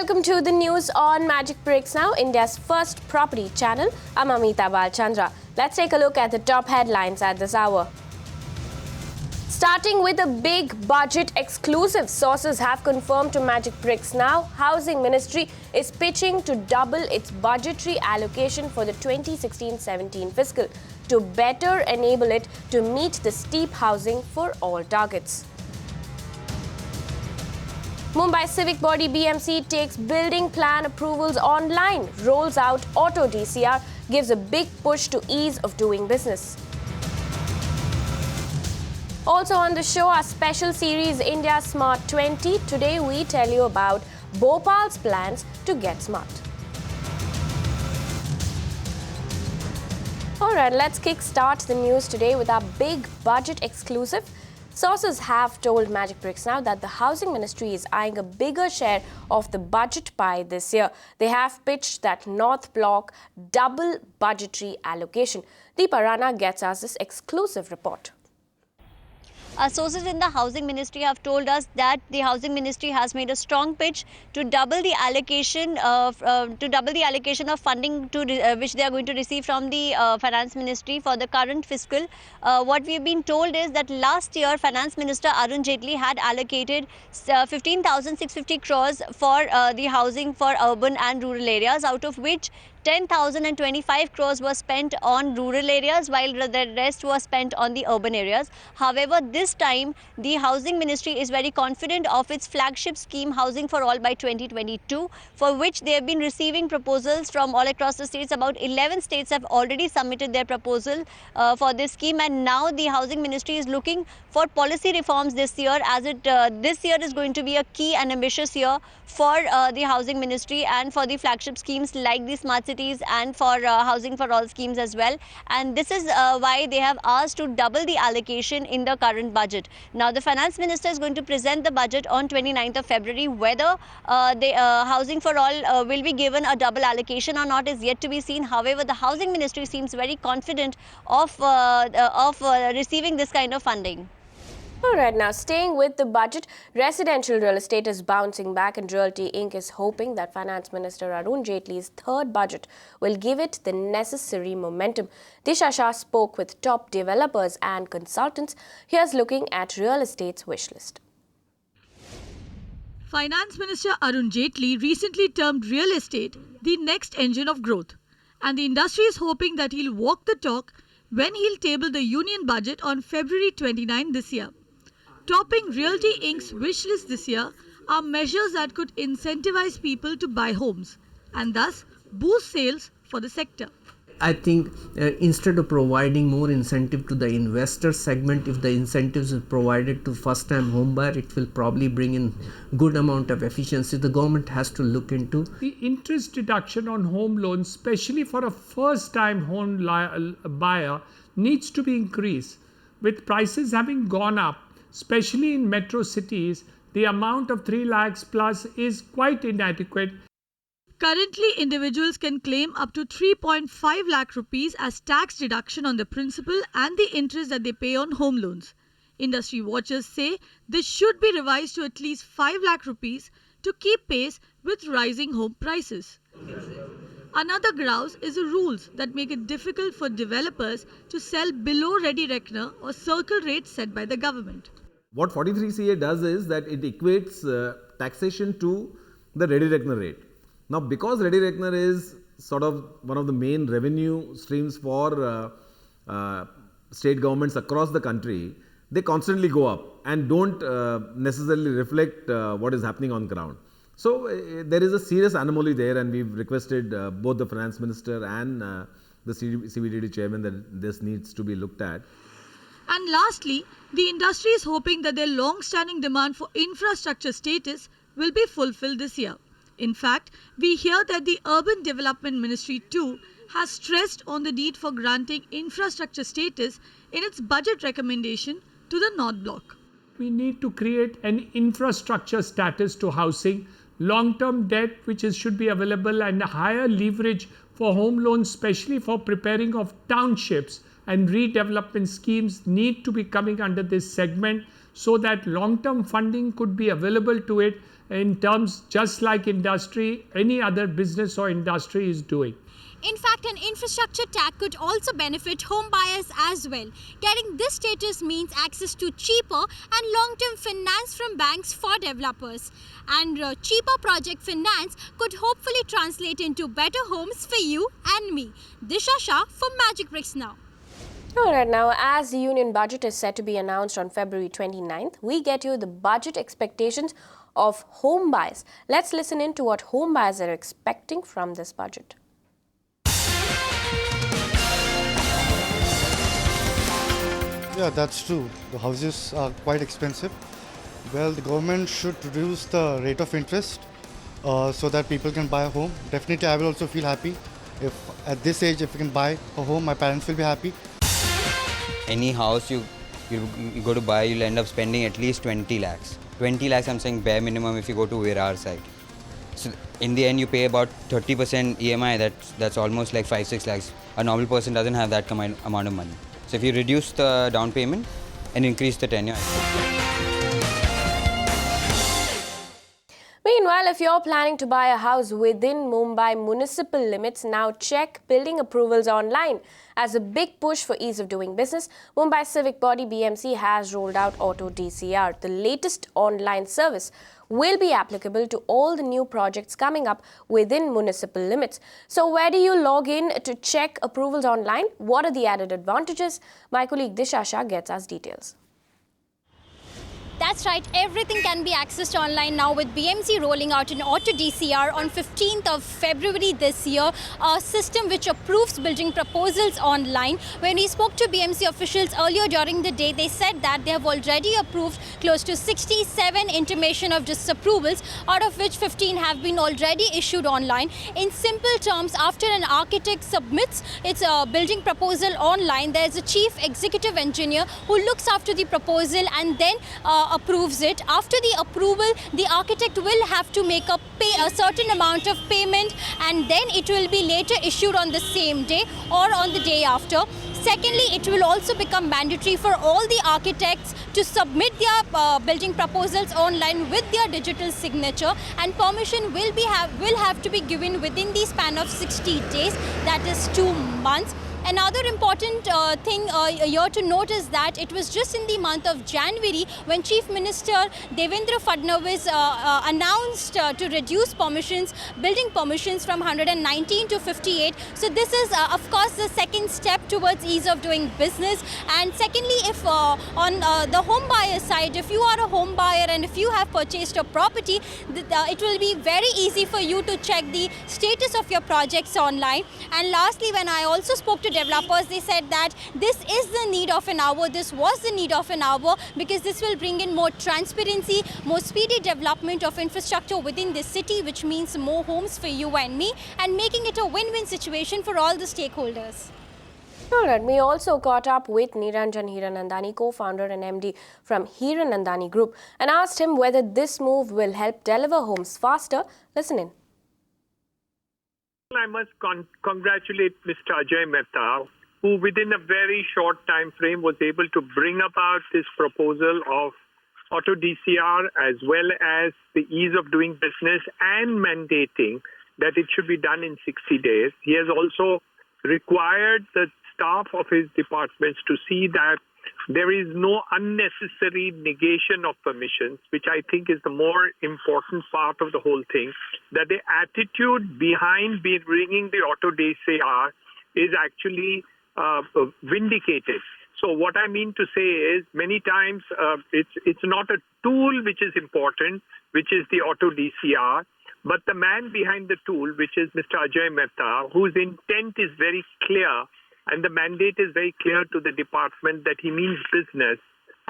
Welcome to the news on Magic Bricks Now, India's first property channel. I'm Amita Balchandra. Let's take a look at the top headlines at this hour. Starting with a big budget exclusive, sources have confirmed to Magic Bricks Now, Housing Ministry is pitching to double its budgetary allocation for the 2016-17 fiscal to better enable it to meet the steep housing for all targets. Mumbai civic body BMC takes building plan approvals online, rolls out auto DCR, gives a big push to ease of doing business. Also on the show, our special series India Smart 20. Today we tell you about Bhopal's plans to get smart. Alright, let's kickstart the news today with our big budget exclusive. Sources have told Magic Bricks Now that the Housing Ministry is eyeing a bigger share of the budget pie this year. They have pitched that North Block double budgetary allocation. Deepa Rana gets us this exclusive report. Sources in the Housing Ministry have told us that the Housing Ministry has made a strong pitch to double the allocation of funding to which they are going to receive from the Finance Ministry for the current fiscal. What we have been told is that last year Finance Minister Arun Jaitley had allocated 15,650 crores for the housing for urban and rural areas, out of which 10,025 crores was spent on rural areas while the rest was spent on the urban areas. However, this time the Housing Ministry is very confident of its flagship scheme Housing for All by 2022, for which they have been receiving proposals from all across the states. About 11 states have already submitted their proposal for this scheme, and now the Housing Ministry is looking for policy reforms this year, as this year is going to be a key and ambitious year for the Housing Ministry and for the flagship schemes like the Smart Cities and for Housing for All schemes as well. And this is why they have asked to double the allocation in the current budget. Now, the Finance Minister is going to present the budget on 29th of February. Whether the Housing for All will be given a double allocation or not is yet to be seen. However, the Housing Ministry seems very confident of receiving this kind of funding. Alright, now staying with the budget, residential real estate is bouncing back, and Realty Inc. is hoping that Finance Minister Arun Jaitley's third budget will give it the necessary momentum. Disha Shah spoke with top developers and consultants. Here's looking at real estate's wish list. Finance Minister Arun Jaitley recently termed real estate the next engine of growth, and the industry is hoping that he'll walk the talk when he'll table the union budget on February 29 this year. Topping Realty Inc.'s wish list this year are measures that could incentivize people to buy homes and thus boost sales for the sector. I think instead of providing more incentive to the investor segment, if the incentives are provided to first-time home buyer, it will probably bring in good amount of efficiency. The government has to look into the interest deduction on home loans, especially for a first-time home buyer, needs to be increased. With prices having gone up, especially in metro cities, the amount of 3 lakhs plus is quite inadequate. Currently, individuals can claim up to 3.5 lakh rupees as tax deduction on the principal and the interest that they pay on home loans. Industry watchers say this should be revised to at least 5 lakh rupees to keep pace with rising home prices. Another grouse is the rules that make it difficult for developers to sell below ready reckoner or circle rates set by the government. What 43CA does is that it equates taxation to the ready reckoner rate. Now, because ready reckoner is sort of one of the main revenue streams for state governments across the country, they constantly go up and don't necessarily reflect what is happening on ground. So, there is a serious anomaly there, and we've requested both the Finance Minister and the CBDT Chairman that this needs to be looked at. And lastly, the industry is hoping that their long-standing demand for infrastructure status will be fulfilled this year. In fact, we hear that the Urban Development Ministry too has stressed on the need for granting infrastructure status in its budget recommendation to the North Block. We need to create an infrastructure status to housing, long-term debt which should be available, and higher leverage for home loans, especially for preparing of townships and redevelopment schemes need to be coming under this segment so that long-term funding could be available to it, in terms just like industry, any other business or industry is doing. In fact, an infrastructure tax could also benefit home buyers as well. Getting this status means access to cheaper and long-term finance from banks for developers. And cheaper project finance could hopefully translate into better homes for you and me. Disha Shah for Magic Bricks Now. All right, now as the union budget is set to be announced on February 29th, we get you the budget expectations of home buyers. Let's listen in to what home buyers are expecting from this budget. Yeah, that's true. The houses are quite expensive. Well, the government should reduce the rate of interest so that people can buy a home. Definitely, I will also feel happy if at this age, if I can buy a home, my parents will be happy. Any house you go to buy, you'll end up spending at least 20 lakhs. 20 lakhs, I'm saying bare minimum if you go to Virar side. So in the end, you pay about 30% EMI. That's almost like 5-6 lakhs. A normal person doesn't have that amount of money. So if you reduce the down payment and increase the tenure. Meanwhile, if you're planning to buy a house within Mumbai municipal limits, now check building approvals online. As a big push for ease of doing business, Mumbai civic body BMC has rolled out Auto DCR. The latest online service will be applicable to all the new projects coming up within municipal limits. So where do you log in to check approvals online? What are the added advantages? My colleague Disha Shah gets us details. That's right, everything can be accessed online now with BMC rolling out an Auto DCR on 15th of February this year, a system which approves building proposals online. When we spoke to BMC officials earlier during the day, they said that they have already approved close to 67 intimation of disapprovals, out of which 15 have been already issued online. In simple terms, after an architect submits its building proposal online, there's a chief executive engineer who looks after the proposal and then approves it. After the approval, the architect will have to make a certain amount of payment, and then it will be later issued on the same day or on the day after. Secondly, it will also become mandatory for all the architects to submit their building proposals online with their digital signature, and permission will have to be given within the span of 60 days, that is 2 months. Another important thing here to note is that it was just in the month of January when Chief Minister Devendra Fadnavis announced to reduce building permissions from 119 to 58. So this is of course the second step towards ease of doing business. And secondly, if on the home buyer side, if you are a home buyer and if you have purchased a property, it will be very easy for you to check the status of your projects online. And lastly, when I also spoke to developers, they said that this is the need of an hour, this was the need of an hour, because this will bring in more transparency, more speedy development of infrastructure within this city, which means more homes for you and me, and making it a win-win situation for all the stakeholders. All right, we also caught up with Hiranandani, co-founder and MD from Hiranandani Group, and asked him whether this move will help deliver homes faster. Listen in. I must congratulate Mr. Ajay Mehta, who within a very short time frame was able to bring about this proposal of Auto DCR as well as the ease of doing business and mandating that it should be done in 60 days. He has also required the staff of his departments to see that there is no unnecessary negation of permissions, which I think is the more important part of the whole thing, that the attitude behind bringing the Auto DCR is actually vindicated. So what I mean to say is many times it's not a tool which is important, which is the Auto DCR, but the man behind the tool, which is Mr. Ajay Mehta, whose intent is very clear and the mandate is very clear to the department that he means business.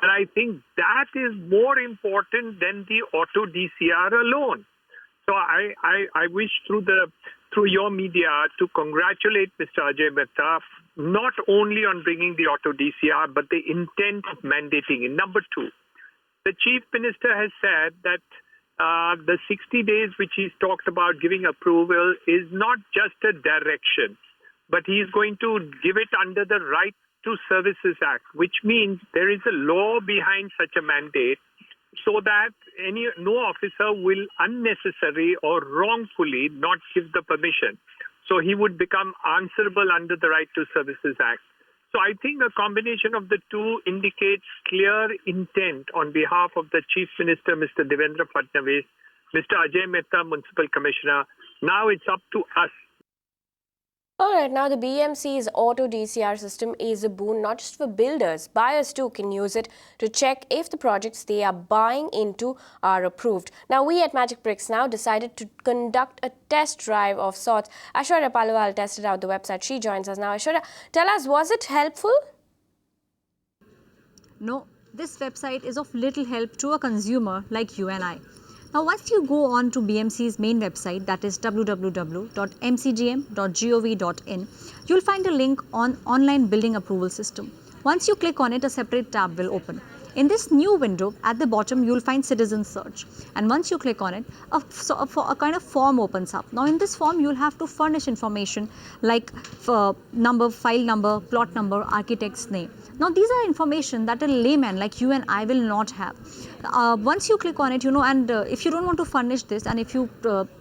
And I think that is more important than the Auto DCR alone. So I wish through your media to congratulate Mr. Ajay Mehta, not only on bringing the Auto DCR, but the intent of mandating it. Number two, the Chief Minister has said that the 60 days which he's talked about giving approval is not just a direction, but he is going to give it under the Right to Services Act, which means there is a law behind such a mandate, so that no officer will unnecessarily or wrongfully not give the permission. So he would become answerable under the Right to Services Act. So I think a combination of the two indicates clear intent on behalf of the Chief Minister, Mr. Devendra Fadnavis, Mr. Ajay Mehta, Municipal Commissioner. Now it's up to us. Alright, now the BMC's auto DCR system is a boon not just for builders. Buyers too can use it to check if the projects they are buying into are approved. Now we at Magic Bricks now decided to conduct a test drive of sorts. Aishwarya Palwal tested out the website. She joins us now. Aishwarya, tell us, was it helpful? No, this website is of little help to a consumer like you and I. Now, once you go on to BMC's main website, that is www.mcgm.gov.in, you'll find a link on Online Building Approval System. Once you click on it, a separate tab will open. In this new window, at the bottom, you'll find Citizen Search. And once you click on it, a kind of form opens up. Now, in this form, you'll have to furnish information like number, file number, plot number, architect's name. Now, these are information that a layman like you and I will not have. Once you click on it, and if you don't want to furnish this, and if you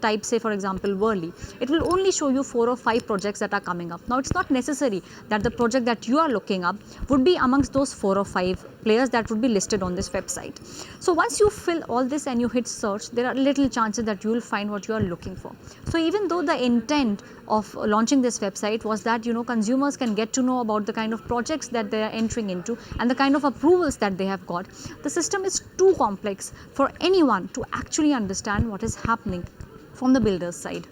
type, say, for example, Worley, it will only show you 4 or 5 projects that are coming up. Now, it's not necessary that the project that you are looking up would be amongst those 4 or 5 players that would be listed on this website. So once you fill all this and you hit search, there are little chances that you will find what you are looking for. So even though the intent of launching this website was that consumers can get to know about the kind of projects that they are entering into and the kind of approvals that they have got, the system is too complex for anyone to actually understand what is happening from the builder's side.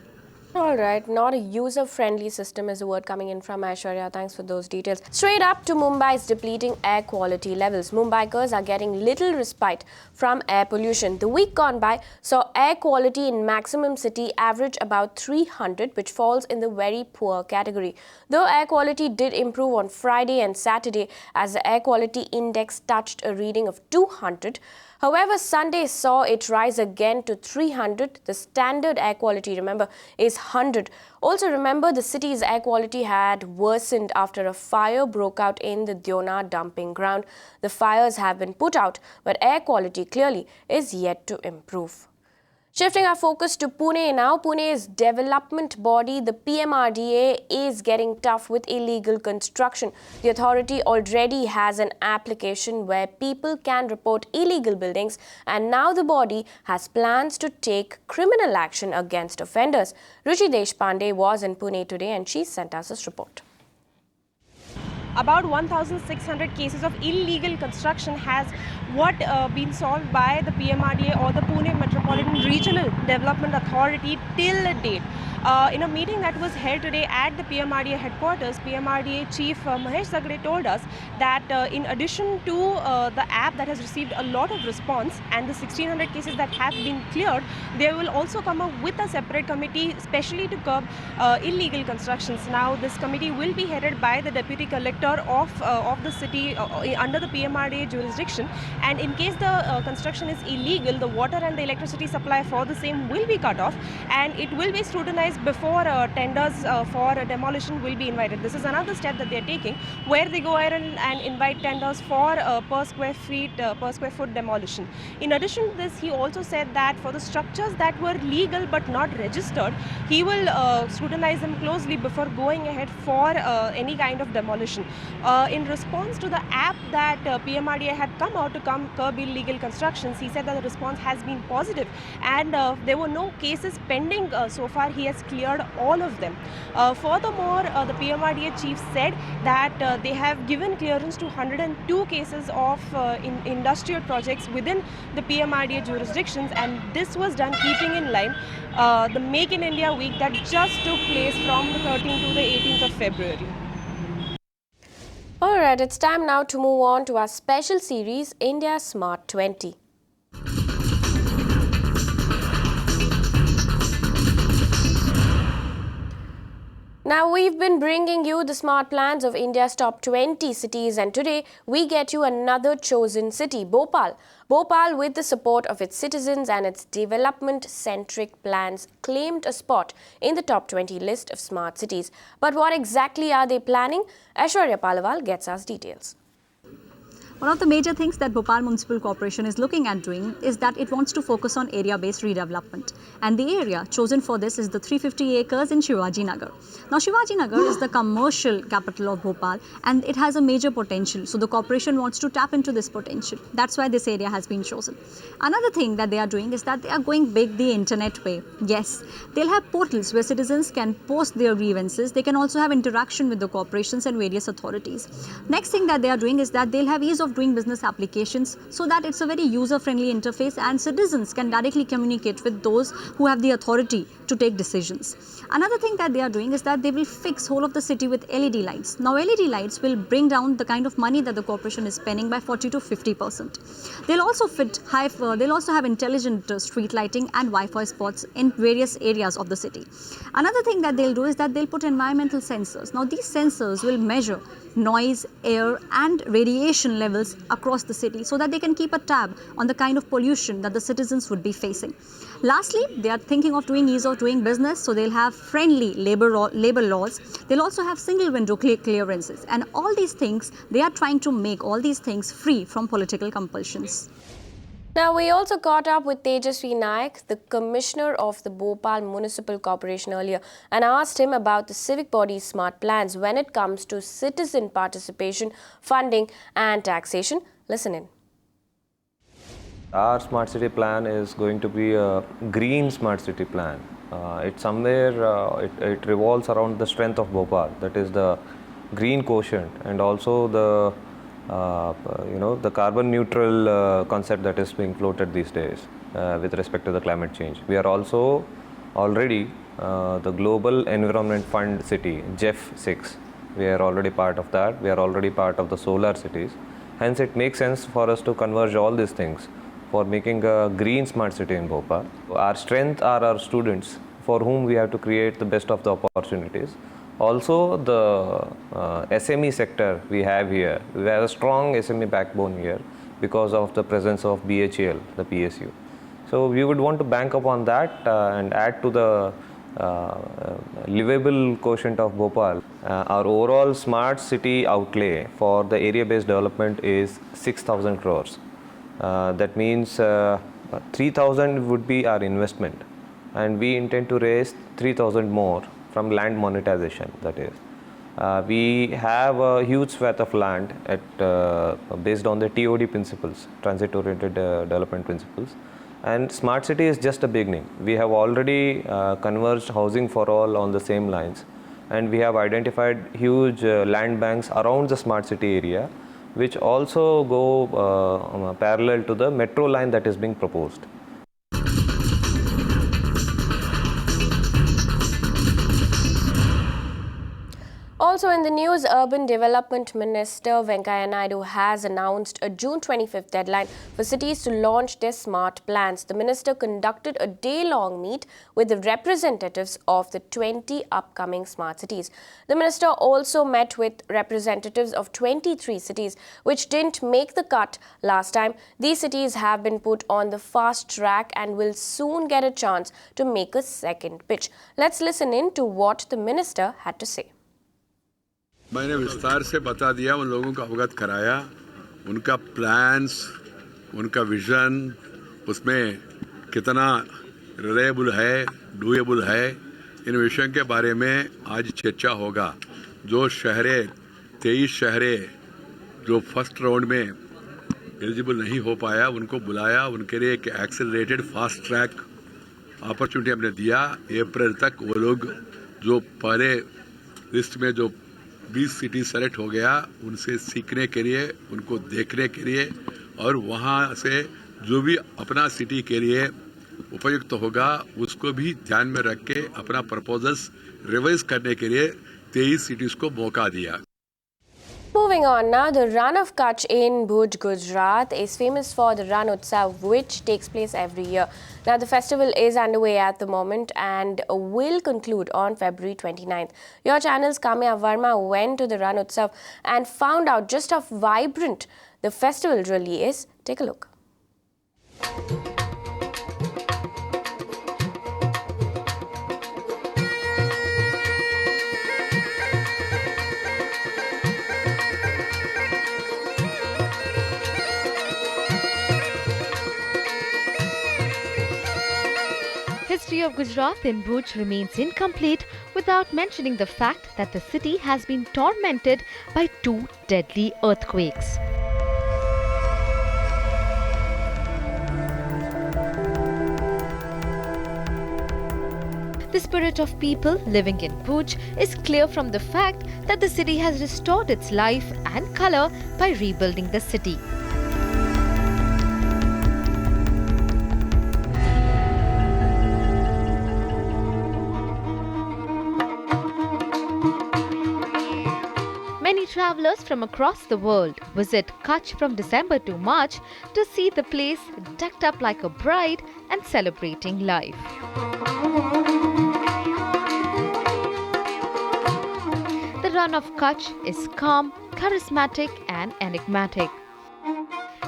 Alright, not a user-friendly system is a word coming in from Aishwarya. Thanks for those details. Straight up to Mumbai's depleting air quality levels. Mumbaikars are getting little respite from air pollution. The week gone by saw air quality in maximum city average about 300, which falls in the very poor category. Though air quality did improve on Friday and Saturday as the air quality index touched a reading of 200, however, Sunday saw it rise again to 300. The standard air quality, remember, is 100. Also remember, the city's air quality had worsened after a fire broke out in the Diona dumping ground. The fires have been put out, but air quality clearly is yet to improve. Shifting our focus to Pune now, Pune's development body, the PMRDA, is getting tough with illegal construction. The authority already has an application where people can report illegal buildings, and now the body has plans to take criminal action against offenders. Ruchi Deshpande was in Pune today and she sent us this report. About 1,600 cases of illegal construction has been solved by the PMRDA or the Pune Metropolitan Regional Development Authority till date. In a meeting that was held today at the PMRDA headquarters, PMRDA Chief Mahesh Zagade told us that in addition to the app that has received a lot of response and the 1,600 cases that have been cleared, they will also come up with a separate committee especially to curb illegal constructions. Now, this committee will be headed by the Deputy Collector of the city under the PMRDA jurisdiction, and in case the construction is illegal, the water and the electricity supply for the same will be cut off and it will be scrutinized before tenders for demolition will be invited. This is another step that they are taking where they go ahead and invite tenders for per square foot demolition. In addition to this, he also said that for the structures that were legal but not registered, he will scrutinize them closely before going ahead for any kind of demolition. In response to the app that PMRDA had come out to curb illegal constructions, he said that the response has been positive and there were no cases pending so far. He has cleared all of them. Furthermore, the PMRDA chief said that they have given clearance to 102 cases of industrial projects within the PMRDA jurisdictions, and this was done keeping in line the Make in India week that just took place from the 13th to the 18th of February. Alright, it's time now to move on to our special series, India Smart 20. Now, we've been bringing you the smart plans of India's top 20 cities, and today we get you another chosen city, Bhopal. Bhopal, with the support of its citizens and its development-centric plans, claimed a spot in the top 20 list of smart cities. But what exactly are they planning? Aishwarya Palwal gets us details. One of the major things that Bhopal Municipal Corporation is looking at doing is that it wants to focus on area-based redevelopment. And the area chosen for this is the 350 acres in Shivaji Nagar. Now, Shivaji Nagar is the commercial capital of Bhopal and it has a major potential. So the corporation wants to tap into this potential. That's why this area has been chosen. Another thing that they are doing is that they are going big the internet way. Yes, they'll have portals where citizens can post their grievances. They can also have interaction with the corporations and various authorities. Next thing that they are doing is that they'll have ease of doing business applications so that it's a very user-friendly interface and citizens can directly communicate with those who have the authority to take decisions. Another thing that they are doing is that they will fix whole of the city with LED lights. Now LED lights will bring down the kind of money that the corporation is spending by 40 to 50%. They'll also have intelligent street lighting and Wi-Fi spots in various areas of the city. Another thing that they'll do is that they'll put environmental sensors. Now these sensors will measure noise, air and radiation levels across the city so that they can keep a tab on the kind of pollution that the citizens would be facing. Lastly, they are thinking of doing ease of doing business, so they'll have friendly labor laws. They'll also have single window clearances, and all these things, they are trying to make all these things free from political compulsions. Now, we also caught up with Tejasvi Naik, the Commissioner of the Bhopal Municipal Corporation earlier, and asked him about the civic body's smart plans when it comes to citizen participation, funding and taxation. Listen in. Our smart city plan is going to be a green smart city plan. It revolves around the strength of Bhopal, that is the green quotient, and also the the carbon neutral concept that is being floated these days with respect to the climate change. We are also already the Global Environment Fund city, GEF 6. We are already part of that. We are already part of the solar cities. Hence, it makes sense for us to converge all these things for making a green smart city in Bhopal. Our strength are our students, for whom we have to create the best of the opportunities. Also, the SME sector we have here, we have a strong SME backbone here because of the presence of BHEL, the PSU. So we would want to bank upon that and add to the livable quotient of Bhopal. Our overall smart city outlay for the area-based development is 6,000 crores. That means 3,000 would be our investment, and we intend to raise 3,000 more from land monetization, that is. We have a huge swath of land based on the TOD principles, transit-oriented development principles. And smart city is just a beginning. We have already converged housing for all on the same lines, and we have identified huge land banks around the smart city area, which also go parallel to the metro line that is being proposed. Also in the news, Urban Development Minister Venkaiah Naidu has announced a June 25th deadline for cities to launch their smart plans. The minister conducted a day-long meet with the representatives of the 20 upcoming smart cities. The minister also met with representatives of 23 cities which didn't make the cut last time. These cities have been put on the fast track and will soon get a chance to make a second pitch. Let's listen in to what the minister had to say. मैंने विस्तार से बता दिया, उन लोगों को अवगत कराया, उनका प्लान्स, उनका विजन, उसमें कितना रिलायबल है, डूएबल है, इन विषयों के बारे में आज चर्चा होगा. जो शहरें 23 शहरें जो फर्स्ट राउंड में एलिजिबल नहीं हो पाया, उनको बुलाया, उनके लिए एक एक्सेलरेटेड फास्ट ट्रैक अपॉर्चुनिटी हमने दिया. अप्रैल तक वो लोग जो पहले लिस्ट में जो 20 सिटी सेलेक्ट हो गया, उनसे सीखने के लिए, उनको देखने के लिए, और वहाँ से जो भी अपना सिटी के लिए उपयुक्त होगा उसको भी ध्यान में रख के अपना प्रपोजल्स रिवाइज करने के लिए 23 सिटीज को मौका दिया. Moving on now, the Run of Kutch in Bhuj, Gujarat is famous for the Ran Utsav, which takes place every year. Now, the festival is underway at the moment and will conclude on February 29th. Your channel's Kamya Verma went to the Ran Utsav and found out just how vibrant the festival really is. Take a look. history of Gujarat in Bhuj remains incomplete without mentioning the fact that the city has been tormented by 2 deadly earthquakes. The spirit of people living in Bhuj is clear from the fact that the city has restored its life and colour by rebuilding the city. Many travellers from across the world visit Kutch from December to March to see the place decked up like a bride and celebrating life. The run of Kutch is calm, charismatic and enigmatic.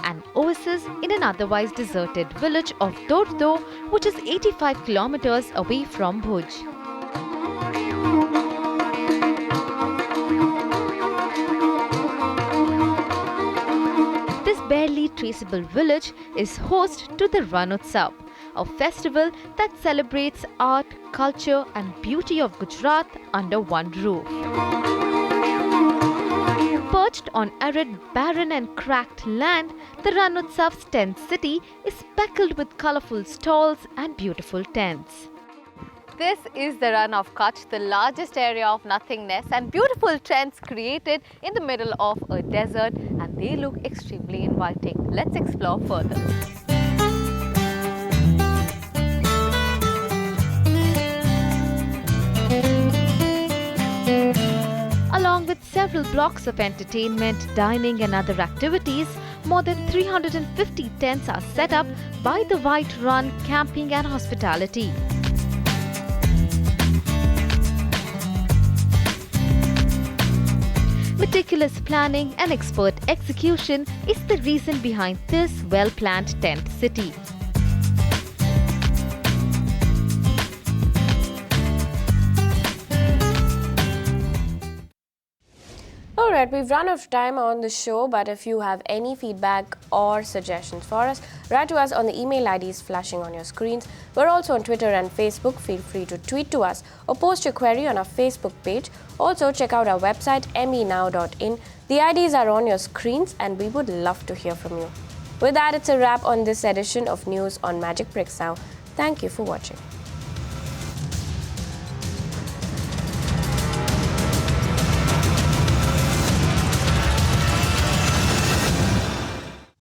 An oasis in an otherwise deserted village of Dordo, which is 85 kilometers away from Bhuj. This barely traceable village is host to the Ranotsav, a festival that celebrates art, culture and beauty of Gujarat under one roof. Perched on arid, barren and cracked land, the Ranotsav's tent city is speckled with colourful stalls and beautiful tents. This is the Run of Kutch, the largest area of nothingness and beautiful tents created in the middle of a desert, and they look extremely inviting. Let's explore further. Along with several blocks of entertainment, dining and other activities, more than 350 tents are set up by the White Run Camping and Hospitality. Meticulous planning and expert execution is the reason behind this well-planned tent city. Alright, we've run out of time on the show, but if you have any feedback or suggestions for us, write to us on the email IDs flashing on your screens. We're also on Twitter and Facebook. Feel free to tweet to us or post your query on our Facebook page. Also, check out our website menow.in. The IDs are on your screens and we would love to hear from you. With that, it's a wrap on this edition of News on Magic Bricks Now. Thank you for watching.